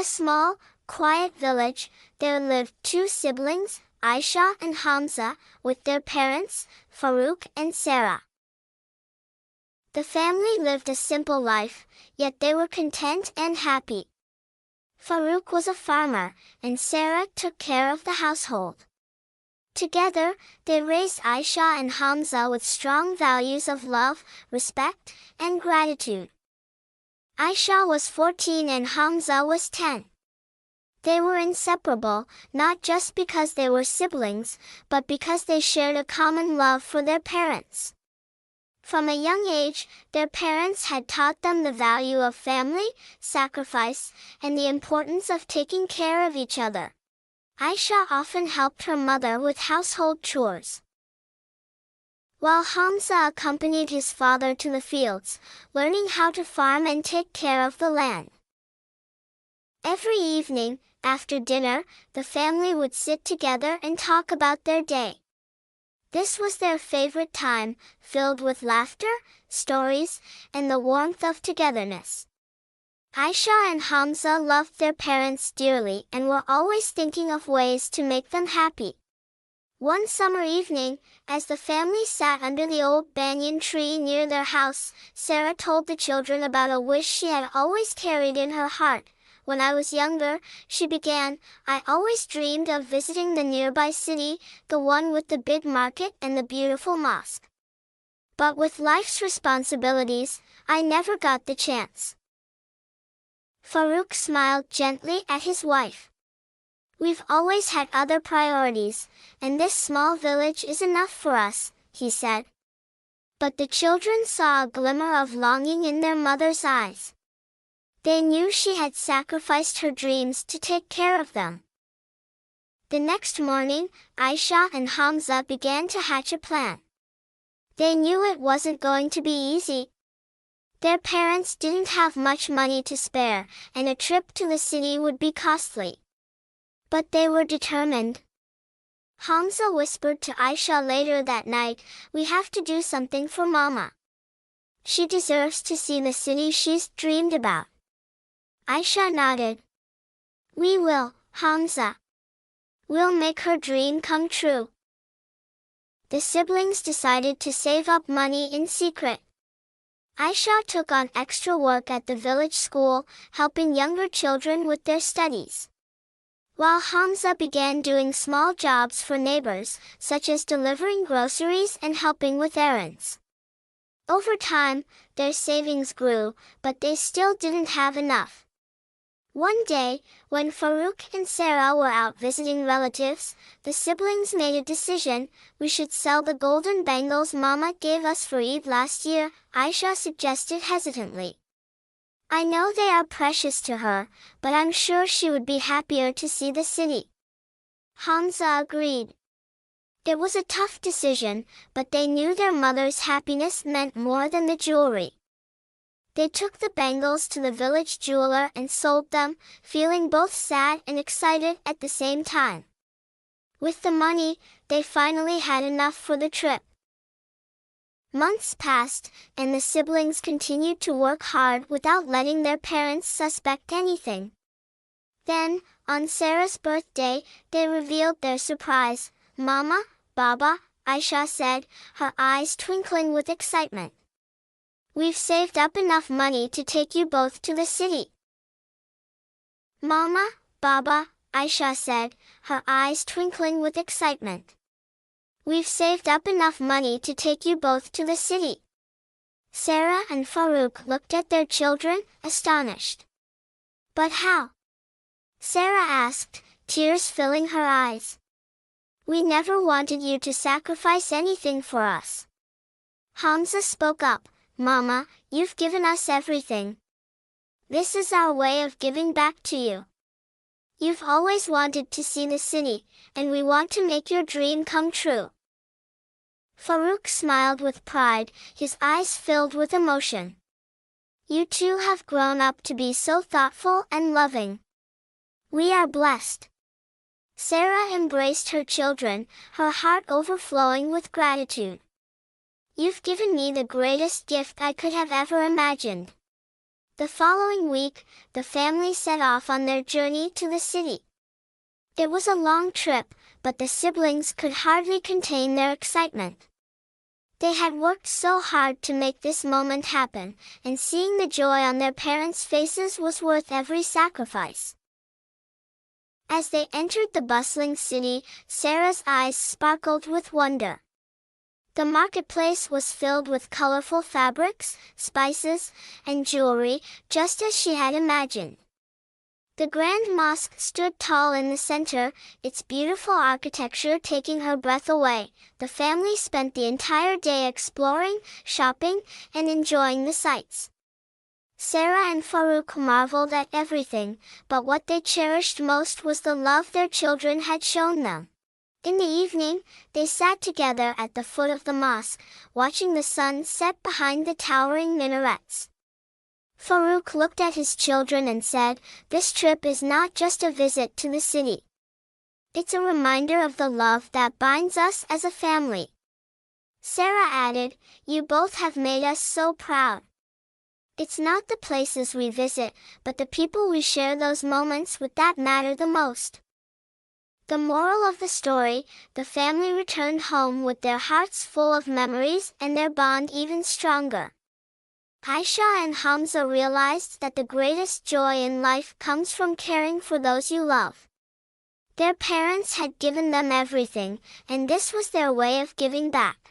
small, quiet village, there lived two siblings, Ayesha and Hamza, with their parents, Farouk and Sara. The family lived a simple life, yet they were content and happy. Farouk was a farmer, and Sara took care of the household. Together, they raised Ayesha and Hamza with strong values of love, respect, and gratitude. Ayesha was 14 and Hamza was 10. They were inseparable, not just because they were siblings, but because they shared a common love for their parents. From a young age, their parents had taught them the value of family, sacrifice, and the importance of taking care of each other. Ayesha often helped her mother with household chores, while Hamza accompanied his father to the fields, learning how to farm and take care of the land. Every evening, after dinner, the family would sit together and talk about their day. This was their favorite time, filled with laughter, stories, and the warmth of togetherness. Ayesha and Hamza loved their parents dearly and were always thinking of ways to make them happy. One summer evening, as the family sat under the old banyan tree near their house, Sara told the children about a wish she had always carried in her heart. When I was younger, she began, I always dreamed of visiting the nearby city, the one with the big market and the beautiful mosque. But with life's responsibilities, I never got the chance. Farouk smiled gently at his wife. We've always had other priorities, and this small village is enough for us, he said. But the children saw a glimmer of longing in their mother's eyes. They knew she had sacrificed her dreams to take care of them. The next morning, Ayesha and Hamza began to hatch a plan. They knew it wasn't going to be easy. Their parents didn't have much money to spare, and a trip to the city would be costly. But they were determined. Hamza whispered to Ayesha later that night, we have to do something for Mama. She deserves to see the city she's dreamed about. Ayesha nodded. We will, Hamza. We'll make her dream come true. The siblings decided to save up money in secret. Ayesha took on extra work at the village school, helping younger children with their studies, while Hamza began doing small jobs for neighbors, such as delivering groceries and helping with errands. Over time, their savings grew, but they still didn't have enough. One day, when Farouk and Sara were out visiting relatives, the siblings made a decision, we should sell the golden bangles Mama gave us for Eid last year, Ayesha suggested hesitantly. I know they are precious to her, but I'm sure she would be happier to see the city. Hamza agreed. It was a tough decision, but they knew their mother's happiness meant more than the jewelry. They took the bangles to the village jeweler and sold them, feeling both sad and excited at the same time. With the money, they finally had enough for the trip. Months passed, and the siblings continued to work hard without letting their parents suspect anything. Then, on Sara's birthday, they revealed their surprise. Mama, Baba, Ayesha said, her eyes twinkling with excitement. We've saved up enough money to take you both to the city. Mama, Baba, Ayesha said, her eyes twinkling with excitement. We've saved up enough money to take you both to the city. Sara and Farouk looked at their children, astonished. But how? Sara asked, tears filling her eyes. We never wanted you to sacrifice anything for us. Hamza spoke up, Mama, you've given us everything. This is our way of giving back to you. You've always wanted to see the city, and we want to make your dream come true. Farouk smiled with pride, his eyes filled with emotion. You two have grown up to be so thoughtful and loving. We are blessed. Sara embraced her children, her heart overflowing with gratitude. You've given me the greatest gift I could have ever imagined. The following week, the family set off on their journey to the city. It was a long trip, but the siblings could hardly contain their excitement. They had worked so hard to make this moment happen, and seeing the joy on their parents' faces was worth every sacrifice. As they entered the bustling city, Sarah's eyes sparkled with wonder. The marketplace was filled with colorful fabrics, spices, and jewelry, just as she had imagined. The grand mosque stood tall in the center, its beautiful architecture taking her breath away. The family spent the entire day exploring, shopping, and enjoying the sights. Sara and Farouk marveled at everything, but what they cherished most was the love their children had shown them. In the evening, they sat together at the foot of the mosque, watching the sun set behind the towering minarets. Farouk looked at his children and said, "This trip is not just a visit to the city. It's a reminder of the love that binds us as a family." Sara added, "You both have made us so proud. It's not the places we visit, but the people we share those moments with that matter the most." The moral of the story: the family returned home with their hearts full of memories and their bond even stronger. Ayesha and Hamza realized that the greatest joy in life comes from caring for those you love. Their parents had given them everything, and this was their way of giving back.